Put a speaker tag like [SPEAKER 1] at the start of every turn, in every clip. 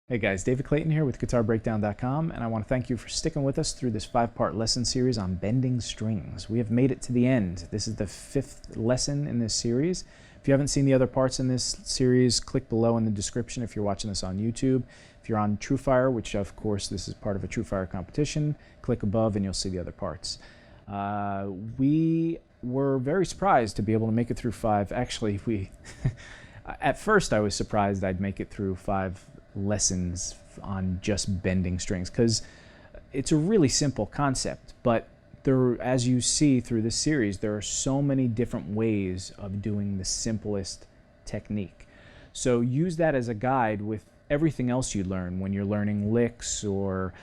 [SPEAKER 1] Hey guys, David Clayton here with GuitarBreakdown.com, and I want to thank you for sticking with us through this 5-part lesson series on bending strings. We have made it to the end. This is the 5th lesson in this series. If you haven't seen the other parts in this series, click below in the description if you're watching this on YouTube. If you're on TueFire, which of course this is part of a TueFire competition, click above and you'll see the other parts. We were very surprised to be able to make it through 5. Actually, at first I was surprised I'd make it through 5 lessons on just bending strings, because it's a really simple concept, but there, as you see through this series, there are so many different ways of doing the simplest technique. So use that as a guide with everything else you learn when you're learning licks or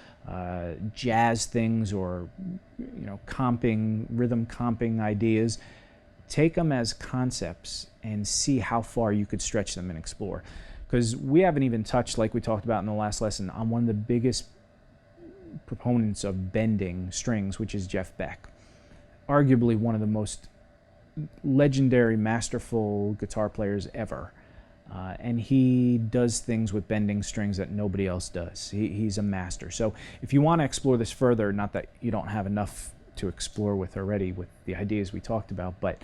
[SPEAKER 1] jazz things, or comping, rhythm comping ideas. Take them as concepts and see how far you could stretch them and explore. Because we haven't even touched, like we talked about in the last lesson, on one of the biggest proponents of bending strings, which is Jeff Beck. Arguably one of the most legendary, masterful guitar players ever. And he does things with bending strings that nobody else does. He's a master. So if you want to explore this further, not that you don't have enough to explore with already with the ideas we talked about, but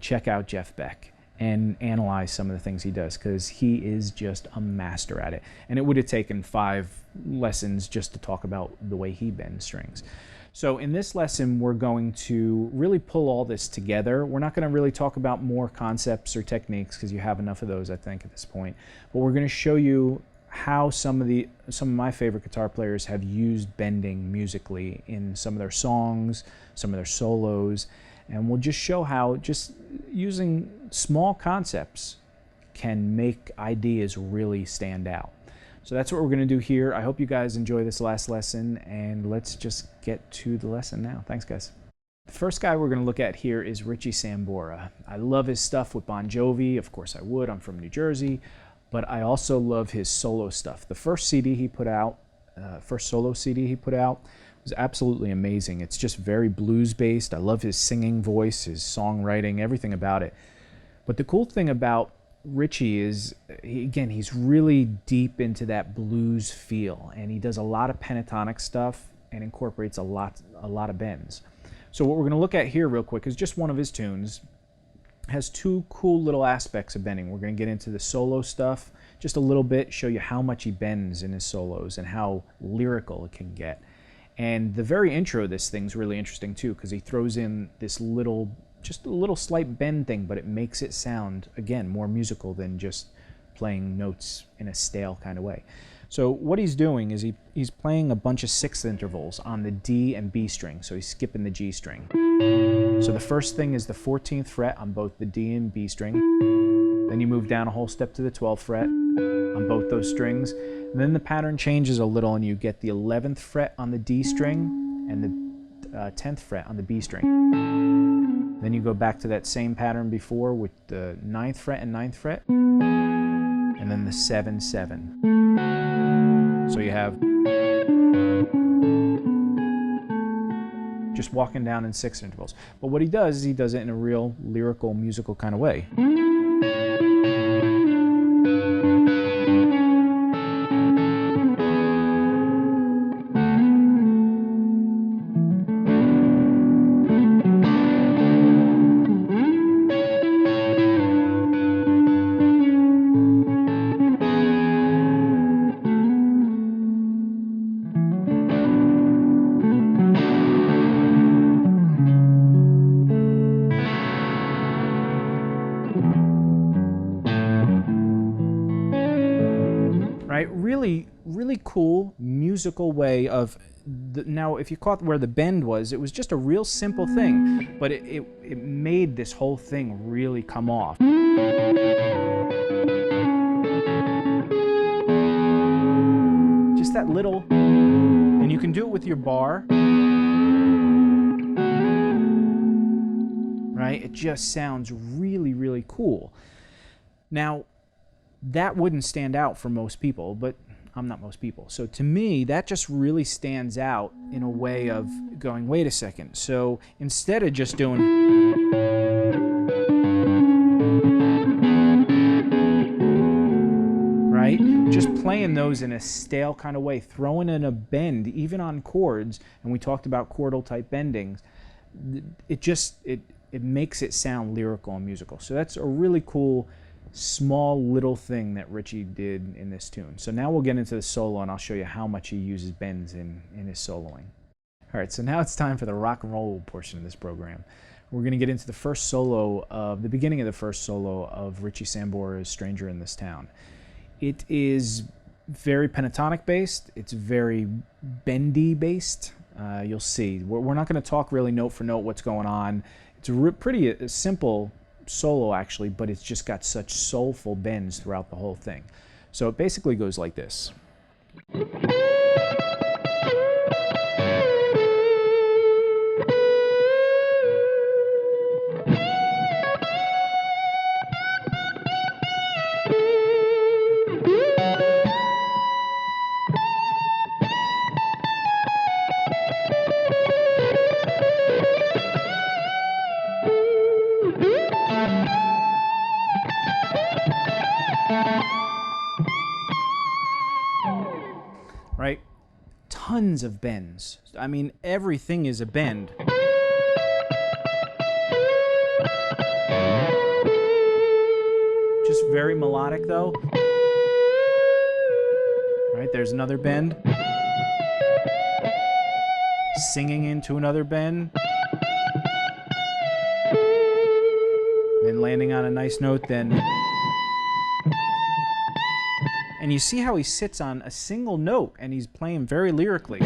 [SPEAKER 1] check out Jeff Beck and analyze some of the things he does, because he is just a master at it. And it would have taken 5 lessons just to talk about the way he bends strings. So in this lesson, we're going to really pull all this together. We're not going to really talk about more concepts or techniques, because you have enough of those, I think, at this point. But we're going to show you how some of my favorite guitar players have used bending musically in some of their songs, some of their solos, and we'll just show how just using small concepts can make ideas really stand out. So that's what we're going to do here. I hope you guys enjoy this last lesson, and let's just get to the lesson now. Thanks, guys. The first guy we're going to look at here is Richie Sambora. I love his stuff with Bon Jovi. Of course I would. I'm from New Jersey. But I also love his solo stuff. The first CD he put out, first solo CD he put out, was absolutely amazing. It's just very blues-based. I love his singing voice, his songwriting, everything about it. But the cool thing about Richie is, again, he's really deep into that blues feel, and he does a lot of pentatonic stuff and incorporates a lot of bends. So what we're going to look at here real quick is just one of his tunes. Has 2 cool little aspects of bending. We're going to get into the solo stuff just a little bit, show you how much he bends in his solos and how lyrical it can get. And the very intro of this thing's really interesting too, because he throws in this just a little slight bend thing, but it makes it sound, again, more musical than just playing notes in a stale kind of way. So what he's doing is he's playing a bunch of 6th intervals on the D and B string, so he's skipping the G string. So the first thing is the 14th fret on both the D and B string. Then you move down a whole step to the 12th fret on both those strings. And then the pattern changes a little, and you get the 11th fret on the D string and the 10th fret on the B string. Then you go back to that same pattern before with the 9th fret and 9th fret, and then the 7, 7. So you have just walking down in 6 intervals. But what he does is he does it in a real lyrical, musical kind of way. Right? Really cool musical way of, now if you caught where the bend was, it was just a real simple thing, but it made this whole thing really come off. Just that little, and you can do it with your bar, right? It just sounds really cool. Now, that wouldn't stand out for most people, but I'm not most people. So to me, that just really stands out in a way of going, wait a second. So instead of just doing, right? just playing those in a stale kind of way, throwing in a bend, even on chords, and we talked about chordal type bendings, it makes it sound lyrical and musical. So that's a really cool, small little thing that Richie did in this tune. So now we'll get into the solo, and I'll show you how much he uses bends in his soloing. All right, so now it's time for the rock and roll portion of this program. We're going to get into the first solo of the beginning of the first solo of Richie Sambora's "Stranger in This Town." It is very pentatonic based. It's very bendy based. You'll see. We're not going to talk really note for note what's going on. It's a pretty simple solo actually, but it's just got such soulful bends throughout the whole thing. So it basically goes like this. Right? Tons of bends. I mean, everything is a bend. Just very melodic though. Right, there's another bend. Singing into another bend. Then landing on a nice note, then. And you see how he sits on a single note and he's playing very lyrically.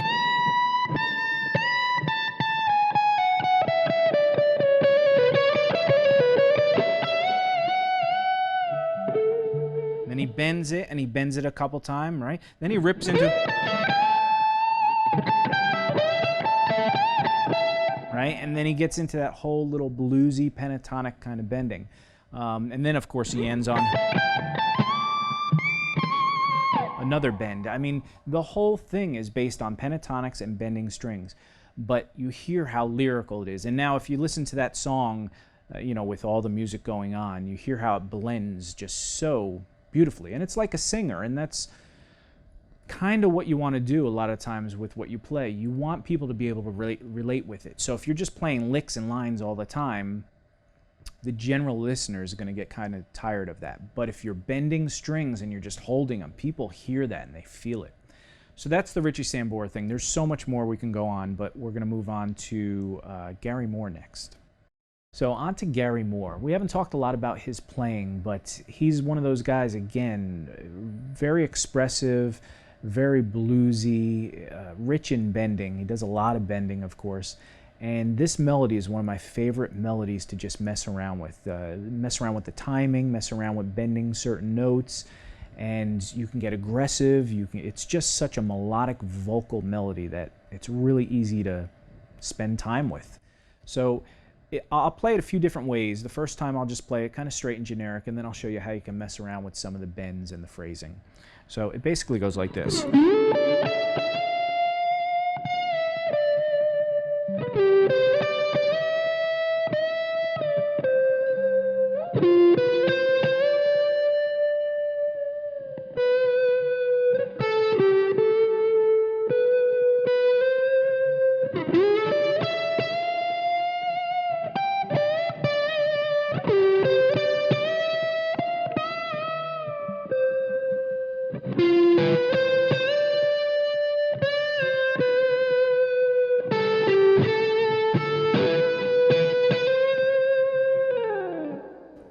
[SPEAKER 1] Then he bends it, and he bends it a couple times, right? Then he rips into... Right? And then he gets into that whole little bluesy, pentatonic kind of bending. And then, of course, he ends on... another bend. I mean, the whole thing is based on pentatonics and bending strings, but you hear how lyrical it is. And now if you listen to that song, you know, with all the music going on, you hear how it blends just so beautifully. And it's like a singer, and that's kind of what you want to do a lot of times with what you play. You want people to be able to relate with it. So if you're just playing licks and lines all the time, the general listener is going to get kind of tired of that. But if you're bending strings and you're just holding them, people hear that and they feel it. So that's the Richie Sambora thing. There's so much more we can go on, but we're going to move on to Gary Moore next. So on to Gary Moore. We haven't talked a lot about his playing, but he's one of those guys, again, very expressive, very bluesy, rich in bending. He does a lot of bending, of course. And this melody is one of my favorite melodies to just mess around with. Mess around with the timing, mess around with bending certain notes, and you can get aggressive. It's just such a melodic vocal melody that it's really easy to spend time with. So I'll play it a few different ways. The first time I'll just play it kind of straight and generic, and then I'll show you how you can mess around with some of the bends and the phrasing. So it basically goes like this.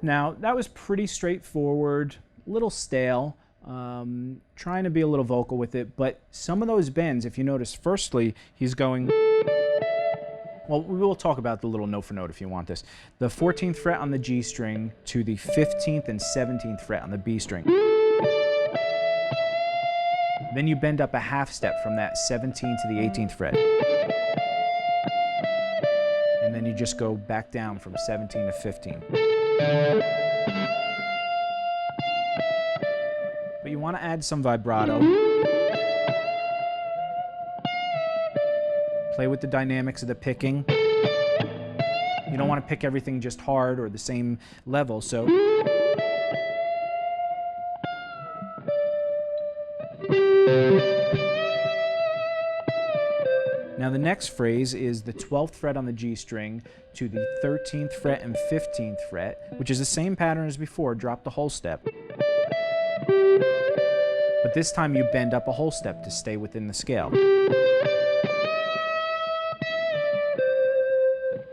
[SPEAKER 1] Now, that was pretty straightforward, a little stale, trying to be a little vocal with it, but some of those bends, if you notice, firstly, he's going, well, we will talk about the little note for note if you want this. The 14th fret on the G string to the 15th and 17th fret on the B string. Then you bend up a half step from that 17th to the 18th fret. And then you just go back down from 17 to 15. But you want to add some vibrato. Play with the dynamics of the picking. You don't want to pick everything just hard or the same level, so Now the next phrase is the 12th fret on the G string to the 13th fret and 15th fret, which is the same pattern as before, drop the whole step. But this time you bend up a whole step to stay within the scale.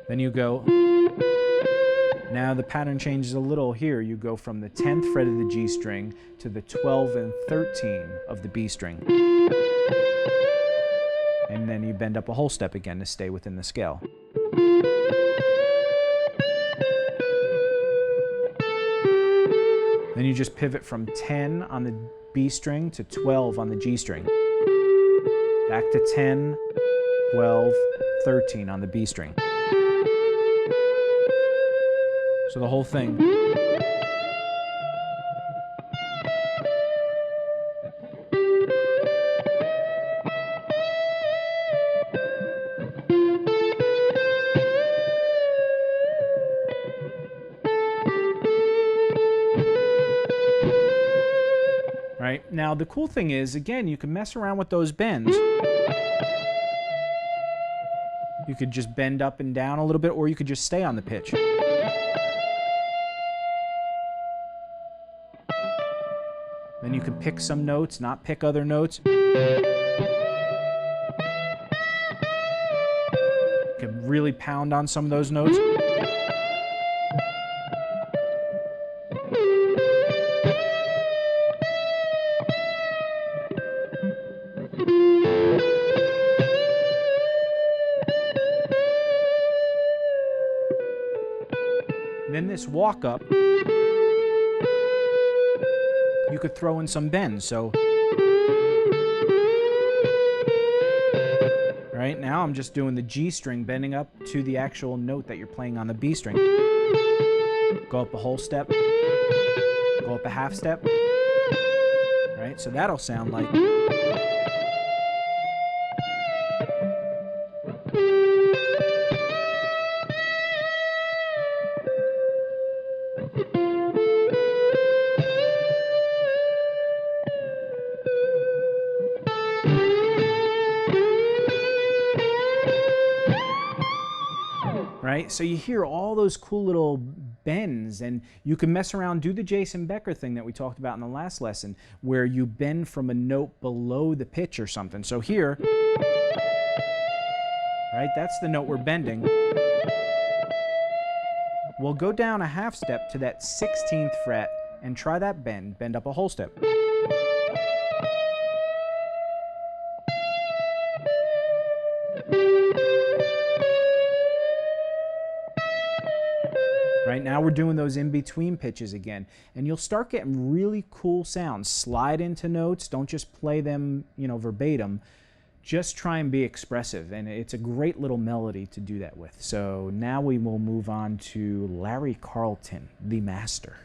[SPEAKER 1] Then you go, now the pattern changes a little here. You go from the 10th fret of the G string to the 12 and 13 of the B string. And then you bend up a whole step again to stay within the scale. Then you just pivot from 10 on the B string to 12 on the G string. Back to 10, 12, 13 on the B string. So the whole thing. Right? Now the cool thing is, again, you can mess around with those bends. You could just bend up and down a little bit, or you could just stay on the pitch. Then you can pick some notes, not pick other notes. You can really pound on some of those notes. Then this walk up, you could throw in some bends. So, right now I'm just doing the G string, bending up to the actual note that you're playing on the B string. Go up a whole step, go up a half step, right? So that'll sound like. Right? So you hear all those cool little bends, and you can mess around, do the Jason Becker thing that we talked about in the last lesson, where you bend from a note below the pitch or something. So here, right, that's the note we're bending. We'll go down a half step to that 16th fret and try that bend up a whole step. Right now we're doing those in-between pitches again, and you'll start getting really cool sounds. Slide into notes, don't just play them, verbatim. Just try and be expressive, and it's a great little melody to do that with. So now we will move on to Larry Carlton, the master.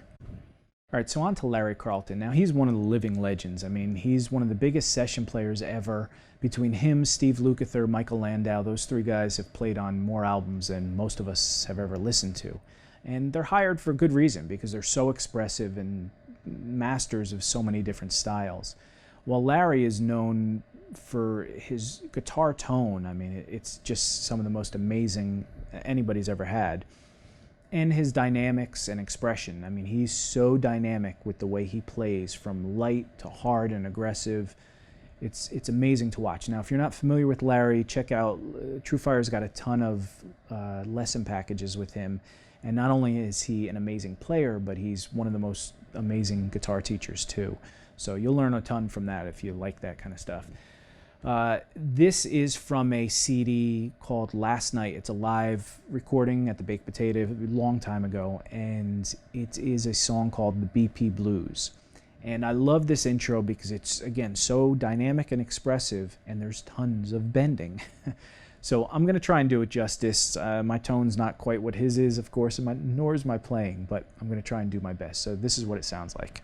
[SPEAKER 1] All right, so on to Larry Carlton. Now he's one of the living legends. I mean, he's one of the biggest session players ever. Between him, Steve Lukather, Michael Landau, those three guys have played on more albums than most of us have ever listened to. And they're hired for good reason, because they're so expressive and masters of so many different styles. While Larry is known for his guitar tone, I mean, it's just some of the most amazing anybody's ever had. And his dynamics and expression. I mean, he's so dynamic with the way he plays, from light to hard and aggressive. It's amazing to watch. Now, if you're not familiar with Larry, check out TueFire's got a ton of lesson packages with him. And not only is he an amazing player, but he's one of the most amazing guitar teachers too. So you'll learn a ton from that if you like that kind of stuff. This is from a CD called Last Night. It's a live recording at the Baked Potato a long time ago, and it is a song called The BP Blues. And I love this intro because it's, again, so dynamic and expressive, and there's tons of bending. So I'm going to try and do it justice. My tone's not quite what his is, of course, and nor is my playing, but I'm going to try and do my best. So this is what it sounds like.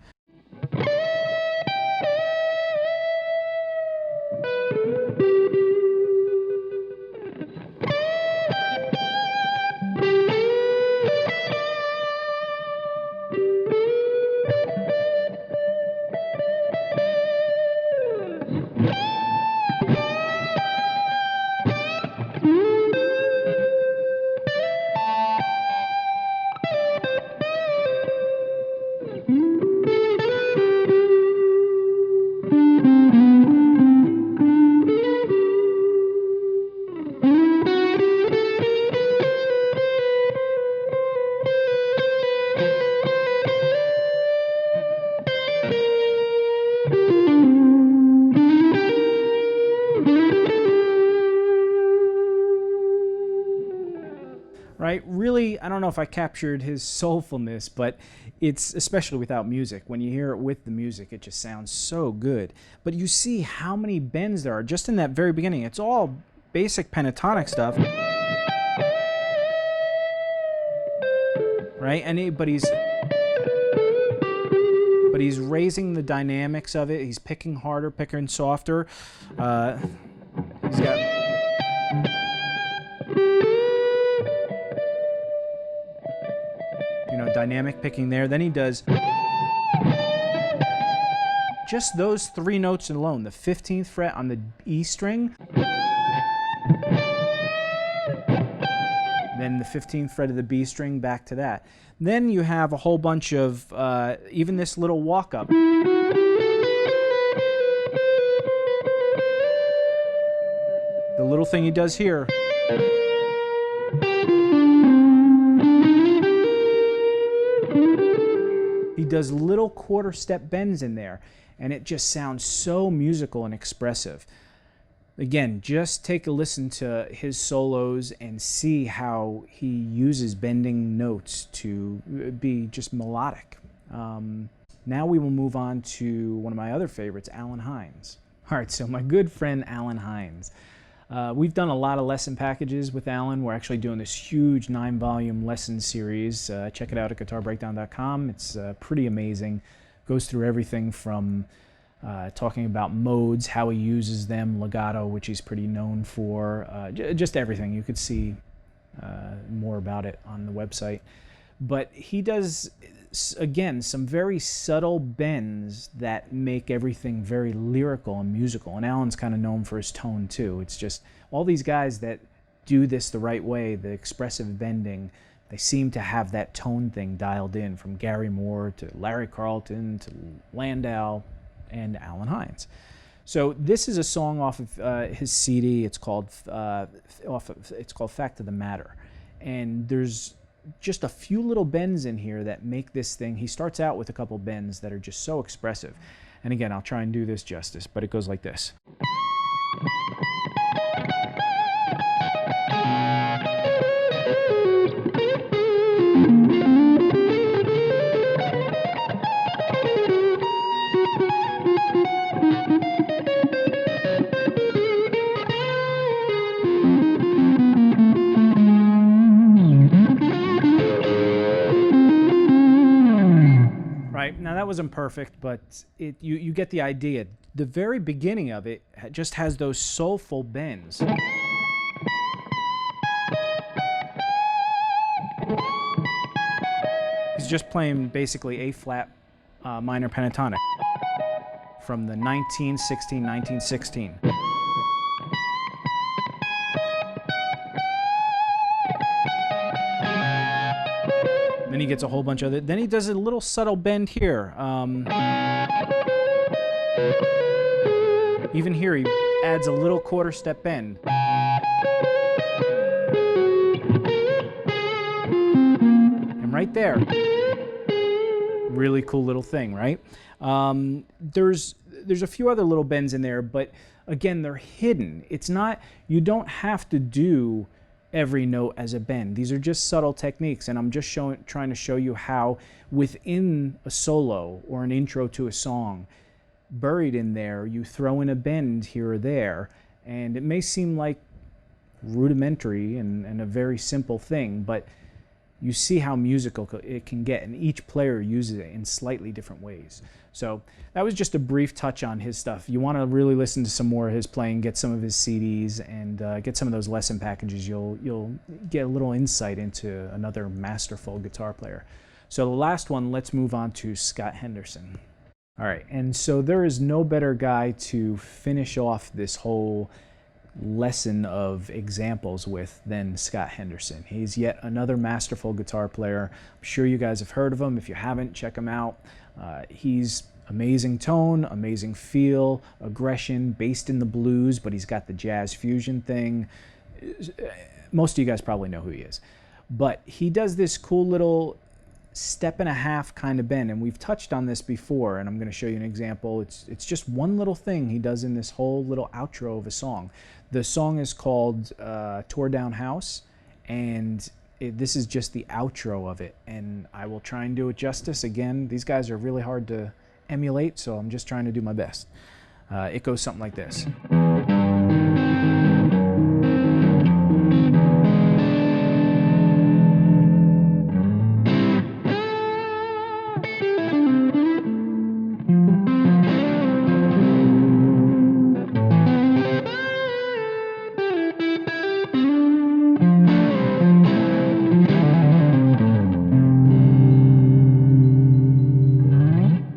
[SPEAKER 1] right? Really, I don't know if I captured his soulfulness, but it's, especially without music, when you hear it with the music, it just sounds so good. But you see how many bends there are just in that very beginning. It's all basic pentatonic stuff, right? But he's raising the dynamics of it. He's picking harder, picking softer. He's got, you know, dynamic picking there. Then he does just those 3 notes alone, the 15th fret on the E string, then the 15th fret of the B string, back to that. Then you have a whole bunch of, even this little walk up. The little thing he does here. He does little quarter step bends in there, and it just sounds so musical and expressive. Again, just take a listen to his solos and see how he uses bending notes to be just melodic. Now we will move on to one of my other favorites, Alan Hines. All right, so my good friend Alan Hines. We've done a lot of lesson packages with Alan. We're actually doing this huge 9-volume lesson series. Check it out at GuitarBreakdown.com. It's pretty amazing. Goes through everything from talking about modes, how he uses them, legato, which he's pretty known for, just everything. You could see more about it on the website. But he does, again, some very subtle bends that make everything very lyrical and musical. And Alan's kind of known for his tone too. It's just all these guys that do this the right way, the expressive bending, they seem to have that tone thing dialed in, from Gary Moore to Larry Carlton to Landau and Alan Hines. So this is a song off of his CD. It's called Fact of the Matter, and there's just a few little bends in here that make this thing. He starts out with a couple bends that are just so expressive. And again, I'll try and do this justice, but it goes like this. Now that wasn't perfect, but you get the idea. The very beginning of it just has those soulful bends. He's just playing basically A-flat minor pentatonic from the 1916. Then he gets a whole bunch of it. Then he does a little subtle bend here. Even here, he adds a little quarter step bend. And right there, really cool little thing, right? There's a few other little bends in there, but again, they're hidden. It's not, you don't have to do every note as a bend. These are just subtle techniques, and I'm just trying to show you how within a solo or an intro to a song, buried in there, you throw in a bend here or there, and it may seem like rudimentary and a very simple thing, but you see how musical it can get, and each player uses it in slightly different ways. So that was just a brief touch on his stuff. You want to really listen to some more of his playing, get some of his CDs, and get some of those lesson packages. You'll get a little insight into another masterful guitar player. So the last one, let's move on to Scott Henderson. All right, and so there is no better guy to finish off this whole lesson of examples with than Scott Henderson. He's yet another masterful guitar player. I'm sure you guys have heard of him. If you haven't, check him out. He's amazing tone, amazing feel, aggression, based in the blues, but he's got the jazz fusion thing. Most of you guys probably know who he is. But he does this cool little step and a half kind of bend, and we've touched on this before, and I'm going to show you an example. It's just one little thing he does in this whole little outro of a song. The song is called Tore Down House, and this is just the outro of it, and I will try and do it justice. Again, these guys are really hard to emulate, so I'm just trying to do my best. It goes something like this.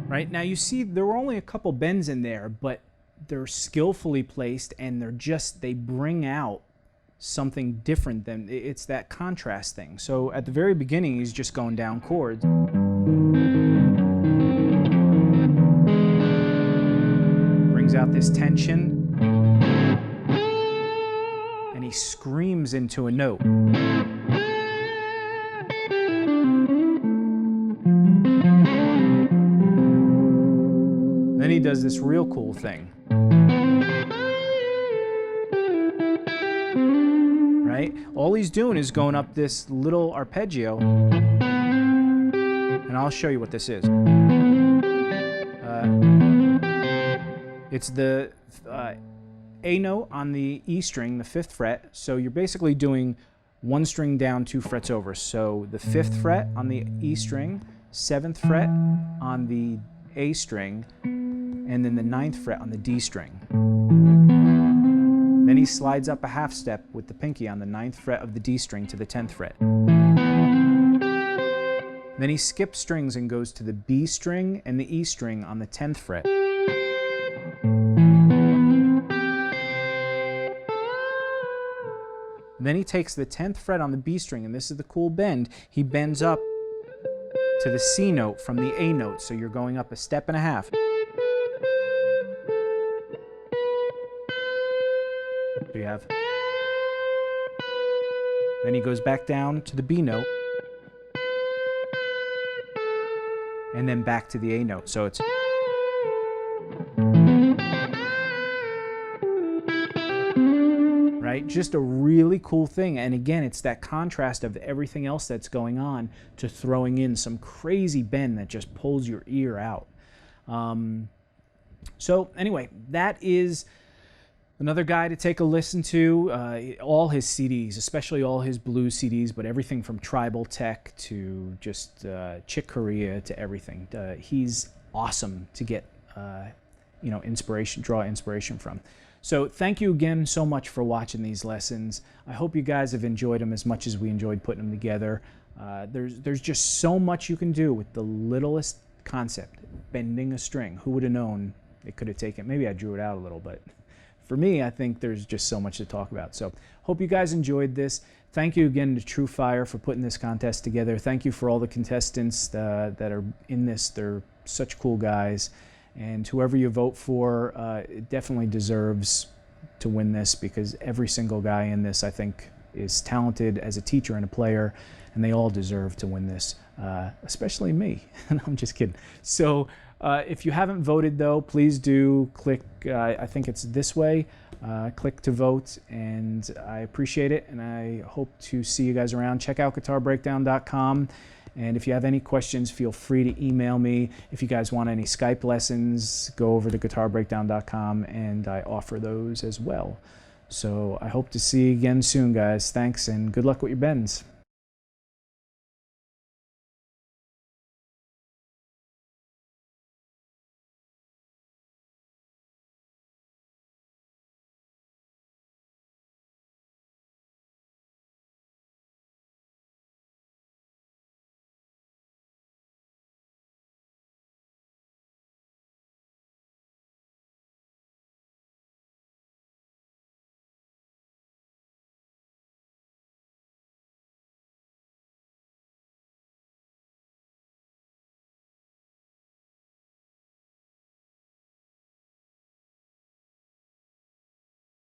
[SPEAKER 1] Right, now you see there were only a couple bends in there, but they're skillfully placed, and they bring out something different. Than it's that contrast thing. So at the very beginning, he's just going down chords. Brings out this tension, and he screams into a note. Then he does this real cool thing. Right? All he's doing is going up this little arpeggio, and I'll show you what this is. It's the A note on the E string, the 5th fret, so you're basically doing 1 string down, 2 frets over. So the 5th fret on the E string, 7th fret on the A string, and then the 9th fret on the D string. Then he slides up a half step with the pinky on the 9th fret of the D string to the 10th fret. Then he skips strings and goes to the B string and the E string on the 10th fret. Then he takes the 10th fret on the B string, and this is the cool bend, he bends up to the C note from the A note, so you're going up a step and a half. So you have. Then he goes back down to the B note, and then back to the A note. So it's. Right? Just a really cool thing. And again, it's that contrast of everything else that's going on to throwing in some crazy bend that just pulls your ear out. So anyway, that is another guy to take a listen to. All his CDs, especially all his blues CDs, but everything from Tribal Tech to just Chick Corea to everything. He's awesome to get inspiration, draw inspiration from. So thank you again so much for watching these lessons. I hope you guys have enjoyed them as much as we enjoyed putting them together. There's just so much you can do with the littlest concept, bending a string. Who would have known it could have taken? Maybe I drew it out a little, but for me, I think there's just so much to talk about. So hope you guys enjoyed this. Thank you again to TueFire for putting this contest together. Thank you for all the contestants that are in this. They're such cool guys. And whoever you vote for definitely deserves to win this, because every single guy in this, I think, is talented as a teacher and a player, and they all deserve to win this, especially me. I'm just kidding. So if you haven't voted, though, please do click, I think it's this way, click to vote, and I appreciate it, and I hope to see you guys around. Check out GuitarBreakdown.com. And if you have any questions, feel free to email me. If you guys want any Skype lessons, go over to GuitarBreakdown.com, and I offer those as well. So I hope to see you again soon, guys. Thanks, and good luck with your bends.